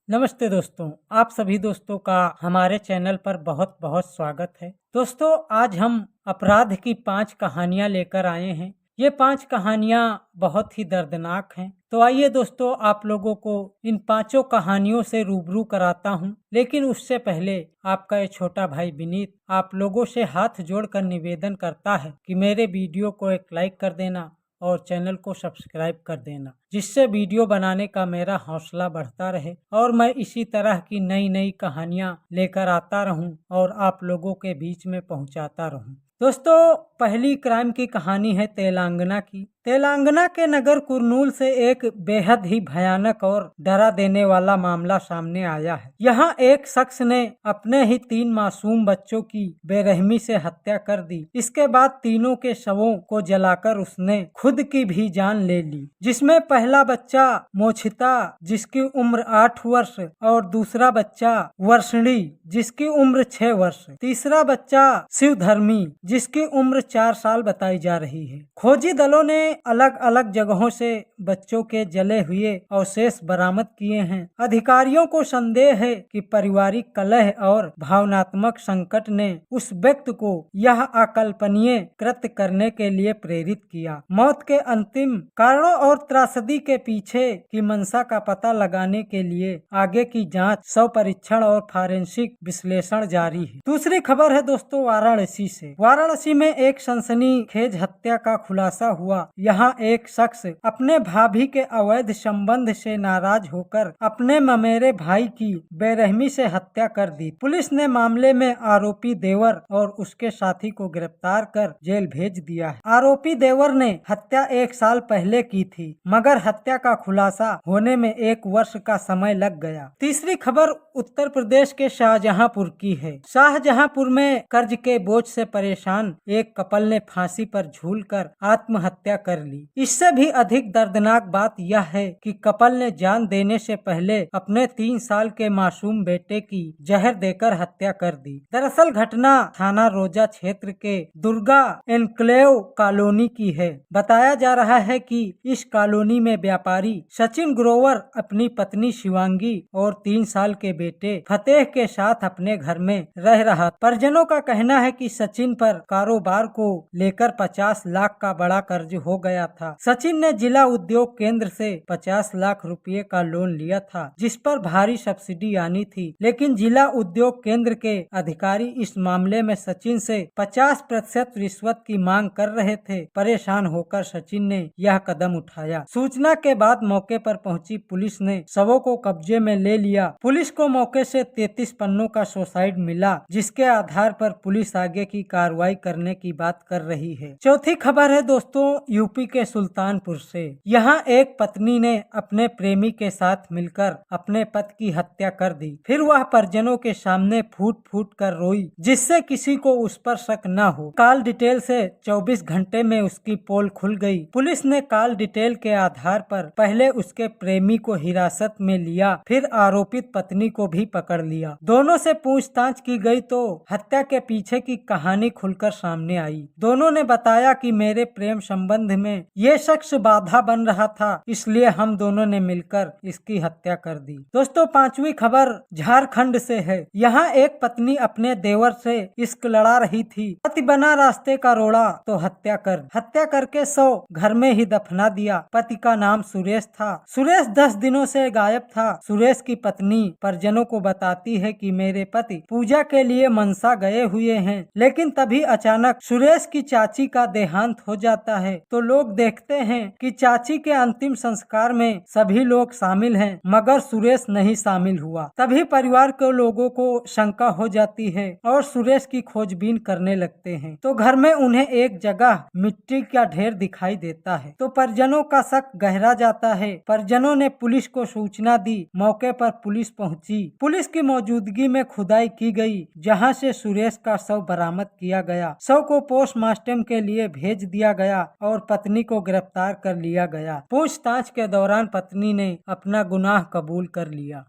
नमस्ते दोस्तों, आप सभी दोस्तों का हमारे चैनल पर बहुत बहुत स्वागत है। दोस्तों, आज हम अपराध की 5 कहानियां लेकर आए हैं। ये 5 कहानियां बहुत ही दर्दनाक हैं। तो आइए दोस्तों, आप लोगों को इन 5 कहानियों से रूबरू कराता हूं। लेकिन उससे पहले आपका ये छोटा भाई विनीत आप लोगों से हाथ जोड़कर निवेदन करता है कि मेरे वीडियो को एक लाइक कर देना और चैनल को सब्सक्राइब कर देना, जिससे वीडियो बनाने का मेरा हौसला बढ़ता रहे और मैं इसी तरह की नई नई कहानियां लेकर आता रहूं और आप लोगों के बीच में पहुंचाता रहूं। दोस्तों, पहली क्राइम की कहानी है तेलंगाना की। तेलंगाना के नगर कुरनूल से एक बेहद ही भयानक और डरा देने वाला मामला सामने आया है। यहाँ एक शख्स ने अपने ही 3 मासूम बच्चों की बेरहमी से हत्या कर दी। इसके बाद तीनों के शवों को जलाकर उसने खुद की भी जान ले ली, जिसमें पहला बच्चा मोछिता जिसकी उम्र 8 वर्ष और दूसरा बच्चा वर्षणी जिसकी उम्र 6 वर्ष, तीसरा बच्चा शिवधर्मी जिसकी उम्र 4 साल बताई जा रही है। खोजी दलों ने अलग अलग जगहों से बच्चों के जले हुए अवशेष बरामद किए हैं। अधिकारियों को संदेह है कि पारिवारिक कलह और भावनात्मक संकट ने उस व्यक्ति को यह अकल्पनीय कृत्य करने के लिए प्रेरित किया। मौत के अंतिम कारणों और त्रासदी के पीछे की मंशा का पता लगाने के लिए आगे की जांच, शव परीक्षण और फॉरेंसिक विश्लेषण जारी है। दूसरी खबर है दोस्तों वाराणसी से। वाराणसी में एक सनसनीखेज हत्या का खुलासा हुआ। यहाँ एक शख्स अपने भाभी के अवैध संबंध से नाराज होकर अपने ममेरे भाई की बेरहमी से हत्या कर दी। पुलिस ने मामले में आरोपी देवर और उसके साथी को गिरफ्तार कर जेल भेज दिया है। आरोपी देवर ने हत्या 1 साल पहले की थी, मगर हत्या का खुलासा होने में 1 वर्ष का समय लग गया। तीसरी खबर उत्तर प्रदेश के शाहजहांपुर की है। शाहजहांपुर में कर्ज के बोझ से परेशान एक कपल ने फांसी पर झूलकर आत्महत्या कर ली। इससे भी अधिक दर्दनाक बात यह है कि कपल ने जान देने से पहले अपने 3 साल के मासूम बेटे की जहर देकर हत्या कर दी। दरअसल घटना थाना रोजा क्षेत्र के दुर्गा एनक्लेव कॉलोनी की है। बताया जा रहा है कि इस कॉलोनी में व्यापारी सचिन ग्रोवर अपनी पत्नी शिवांगी और 3 साल के बेटे फतेह के साथ अपने घर में रह रहा। परिजनों का कहना है कि सचिन पर कारोबार को लेकर 50 लाख का बड़ा कर्ज हो गया था। सचिन ने जिला उद्योग केंद्र से 50 लाख रुपए का लोन लिया था, जिस पर भारी सब्सिडी आनी थी, लेकिन जिला उद्योग केंद्र के अधिकारी इस मामले में सचिन से 50% रिश्वत की मांग कर रहे थे। परेशान होकर सचिन ने यह कदम उठाया। सूचना के बाद मौके पर पहुंची पुलिस ने शवों को कब्जे में ले लिया। पुलिस को मौके से 33 पन्नों का सुसाइड मिला, जिसके आधार पर पुलिस आगे की कार्रवाई करने की बात कर रही है। चौथी खबर है दोस्तों यूपी के सुल्तानपुर से। यहाँ एक पत्नी ने अपने प्रेमी के साथ मिलकर अपने पति की हत्या कर दी। फिर वह परिजनों के सामने फूट फूट कर रोई, जिससे किसी को उस पर शक न हो। कॉल डिटेल से 24 घंटे में उसकी पोल खुल गई। पुलिस ने कॉल डिटेल के आधार पर पहले उसके प्रेमी को हिरासत में लिया, फिर आरोपित पत्नी को भी पकड़ लिया। दोनों से पूछताछ की गई तो हत्या के पीछे की कहानी खुलकर सामने आई। दोनों ने बताया कि मेरे प्रेम संबंध में ये शख्स बाधा बन रहा था, इसलिए हम दोनों ने मिलकर इसकी हत्या कर दी। दोस्तों, 5वीं खबर झारखंड से है। यहाँ एक पत्नी अपने देवर से इश्क लड़ा रही थी। पति बना रास्ते का रोड़ा तो हत्या करके शव घर में ही दफना दिया। पति का नाम सुरेश था। सुरेश 10 दिनों से गायब था। सुरेश की पत्नी परिजनों को बताती है कि मेरे पति पूजा के लिए मनसा गए हुए हैं, लेकिन तभी अचानक सुरेश की चाची का देहांत हो जाता है। तो लोग देखते हैं कि चाची के अंतिम संस्कार में सभी लोग शामिल हैं, मगर सुरेश नहीं शामिल हुआ। तभी परिवार के लोगों को शंका हो जाती है और सुरेश की खोजबीन करने लगते हैं। तो घर में उन्हें एक जगह मिट्टी का ढेर दिखाई देता है। तो परिजनों का शक गहरा जाता है। परिजनों ने पुलिस को सूचना दी। मौके पर पुलिस पहुंची। पुलिस की मौजूदगी में खुदाई की गई, जहां से सुरेश का शव बरामद किया गया। शव को पोस्टमार्टम के लिए भेज दिया गया और पत्नी को गिरफ्तार कर लिया गया। पूछताछ के दौरान पत्नी ने अपना गुनाह कबूल कर लिया।